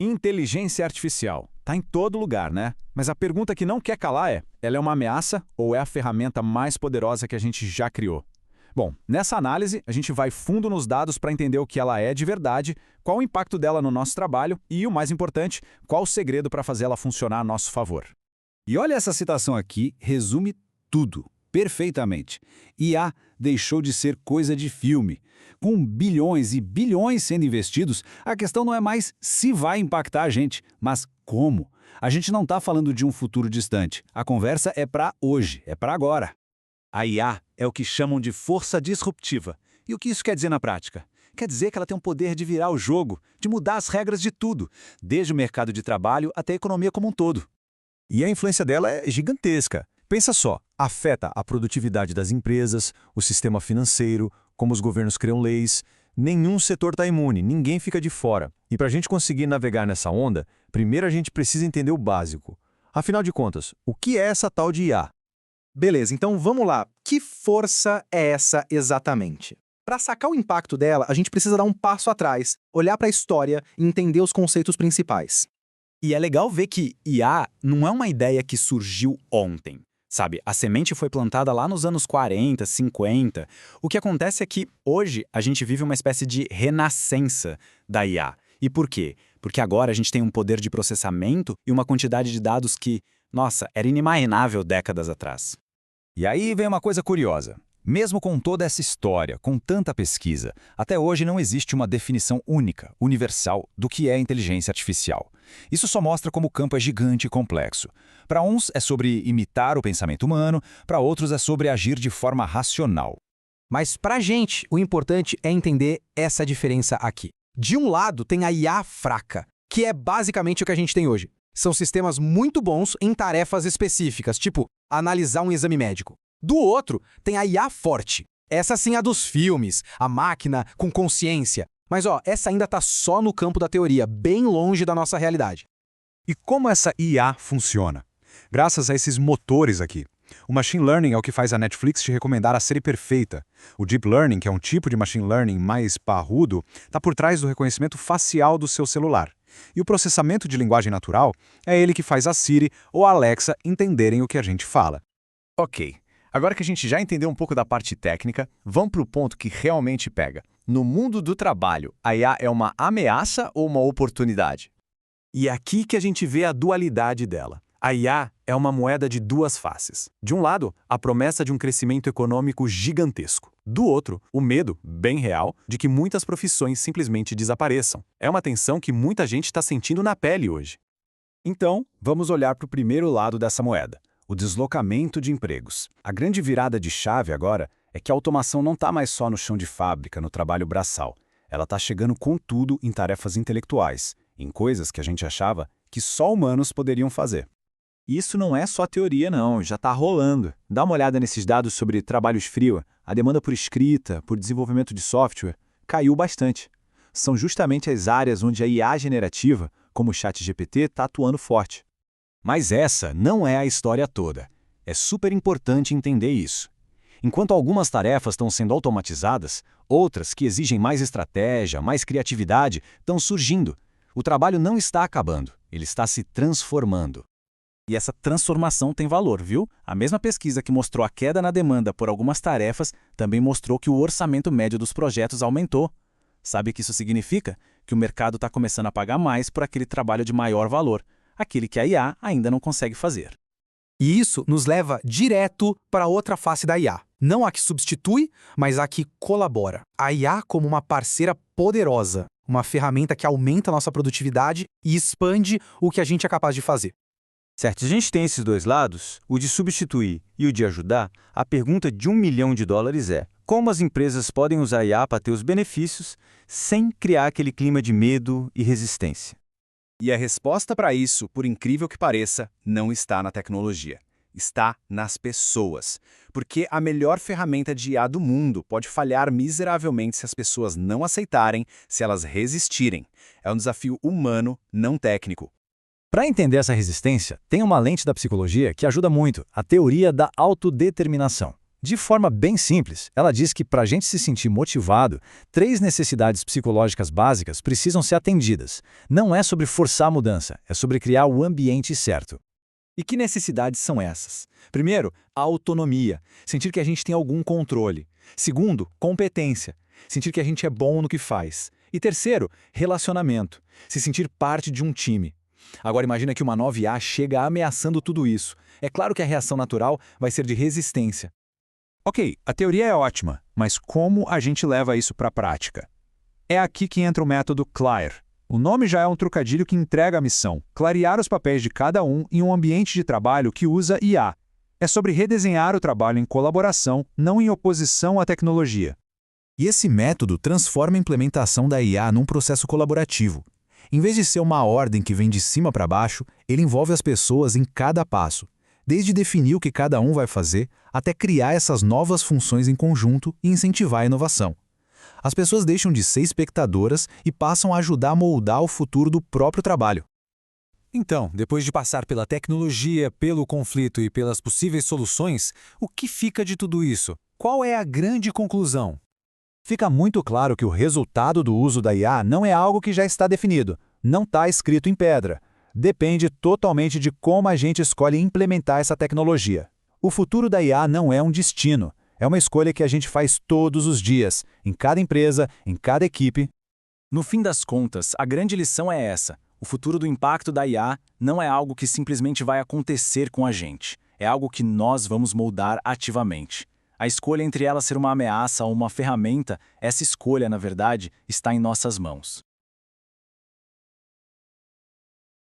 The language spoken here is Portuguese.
Inteligência artificial. Tá em todo lugar, né? Mas a pergunta que não quer calar é: ela é uma ameaça ou é a ferramenta mais poderosa que a gente já criou? Bom, nessa análise, a gente vai fundo nos dados para entender o que ela é de verdade, qual o impacto dela no nosso trabalho e, o mais importante, qual o segredo para fazer ela funcionar a nosso favor. E olha, essa citação aqui resume tudo, perfeitamente. IA deixou de ser coisa de filme. Com bilhões e bilhões sendo investidos, a questão não é mais se vai impactar a gente, mas como. A gente não está falando de um futuro distante. A conversa é para hoje, é para agora. A IA é o que chamam de força disruptiva. E o que isso quer dizer na prática? Quer dizer que ela tem o poder de virar o jogo, de mudar as regras de tudo, desde o mercado de trabalho até a economia como um todo. E a influência dela é gigantesca. Pensa só, afeta a produtividade das empresas, o sistema financeiro, como os governos criam leis. Nenhum setor está imune, ninguém fica de fora. E para a gente conseguir navegar nessa onda, primeiro a gente precisa entender o básico. Afinal de contas, o que é essa tal de IA? Beleza, então vamos lá. Que força é essa exatamente? Para sacar o impacto dela, a gente precisa dar um passo atrás, olhar para a história e entender os conceitos principais. E é legal ver que IA não é uma ideia que surgiu ontem. Sabe, a semente foi plantada lá nos anos 40, 50. O que acontece é que hoje a gente vive uma espécie de renascença da IA. E por quê? Porque agora a gente tem um poder de processamento e uma quantidade de dados que, nossa, era inimaginável décadas atrás. E aí vem uma coisa curiosa. Mesmo com toda essa história, com tanta pesquisa, até hoje não existe uma definição única, universal, do que é inteligência artificial. Isso só mostra como o campo é gigante e complexo. Para uns é sobre imitar o pensamento humano, para outros é sobre agir de forma racional. Mas para a gente, o importante é entender essa diferença aqui. De um lado tem a IA fraca, que é basicamente o que a gente tem hoje. São sistemas muito bons em tarefas específicas, tipo analisar um exame médico. Do outro, tem a IA forte. Essa sim é a dos filmes, a máquina com consciência. Mas essa ainda está só no campo da teoria, bem longe da nossa realidade. E como essa IA funciona? Graças a esses motores aqui. O Machine Learning é o que faz a Netflix te recomendar a série perfeita. O Deep Learning, que é um tipo de Machine Learning mais parrudo, está por trás do reconhecimento facial do seu celular. E o processamento de linguagem natural é ele que faz a Siri ou a Alexa entenderem o que a gente fala. Ok, agora que a gente já entendeu um pouco da parte técnica, vamos para o ponto que realmente pega. No mundo do trabalho, a IA é uma ameaça ou uma oportunidade? E é aqui que a gente vê a dualidade dela. A IA é uma moeda de duas faces. De um lado, a promessa de um crescimento econômico gigantesco. Do outro, o medo, bem real, de que muitas profissões simplesmente desapareçam. É uma tensão que muita gente está sentindo na pele hoje. Então, vamos olhar para o primeiro lado dessa moeda, o deslocamento de empregos. A grande virada de chave agora é que a automação não está mais só no chão de fábrica, no trabalho braçal. Ela está chegando com tudo em tarefas intelectuais, em coisas que a gente achava que só humanos poderiam fazer. Isso não é só teoria não, já está rolando. Dá uma olhada nesses dados sobre trabalhos frios. A demanda por escrita, por desenvolvimento de software, caiu bastante. São justamente as áreas onde a IA generativa, como o ChatGPT, está atuando forte. Mas essa não é a história toda. É super importante entender isso. Enquanto algumas tarefas estão sendo automatizadas, outras que exigem mais estratégia, mais criatividade, estão surgindo. O trabalho não está acabando, ele está se transformando. E essa transformação tem valor, viu? A mesma pesquisa que mostrou a queda na demanda por algumas tarefas também mostrou que o orçamento médio dos projetos aumentou. Sabe o que isso significa? Que o mercado está começando a pagar mais por aquele trabalho de maior valor, aquele que a IA ainda não consegue fazer. E isso nos leva direto para outra face da IA. Não a que substitui, mas a que colabora. A IA como uma parceira poderosa, uma ferramenta que aumenta a nossa produtividade e expande o que a gente é capaz de fazer. Certo, se a gente tem esses dois lados, o de substituir e o de ajudar, a pergunta de $1 milhão é: como as empresas podem usar a IA para ter os benefícios sem criar aquele clima de medo e resistência? E a resposta para isso, por incrível que pareça, não está na tecnologia. Está nas pessoas. Porque a melhor ferramenta de IA do mundo pode falhar miseravelmente se as pessoas não aceitarem, se elas resistirem. É um desafio humano, não técnico. Para entender essa resistência, tem uma lente da psicologia que ajuda muito, a teoria da autodeterminação. De forma bem simples, ela diz que para a gente se sentir motivado, 3 necessidades psicológicas básicas precisam ser atendidas. Não é sobre forçar a mudança, é sobre criar o ambiente certo. E que necessidades são essas? Primeiro, a autonomia, sentir que a gente tem algum controle. Segundo, competência, sentir que a gente é bom no que faz. E terceiro, relacionamento, se sentir parte de um time. Agora imagina que uma nova IA chega ameaçando tudo isso. É claro que a reação natural vai ser de resistência. Ok, a teoria é ótima, mas como a gente leva isso para a prática? É aqui que entra o método CLAIR. O nome já é um trocadilho que entrega a missão, clarear os papéis de cada um em um ambiente de trabalho que usa IA. É sobre redesenhar o trabalho em colaboração, não em oposição à tecnologia. E esse método transforma a implementação da IA num processo colaborativo. Em vez de ser uma ordem que vem de cima para baixo, ele envolve as pessoas em cada passo, desde definir o que cada um vai fazer, até criar essas novas funções em conjunto e incentivar a inovação. As pessoas deixam de ser espectadoras e passam a ajudar a moldar o futuro do próprio trabalho. Então, depois de passar pela tecnologia, pelo conflito e pelas possíveis soluções, o que fica de tudo isso? Qual é a grande conclusão? Fica muito claro que o resultado do uso da IA não é algo que já está definido, não está escrito em pedra. Depende totalmente de como a gente escolhe implementar essa tecnologia. O futuro da IA não é um destino, é uma escolha que a gente faz todos os dias, em cada empresa, em cada equipe. No fim das contas, a grande lição é essa. O futuro do impacto da IA não é algo que simplesmente vai acontecer com a gente. É algo que nós vamos moldar ativamente. A escolha entre ela ser uma ameaça ou uma ferramenta, essa escolha, na verdade, está em nossas mãos.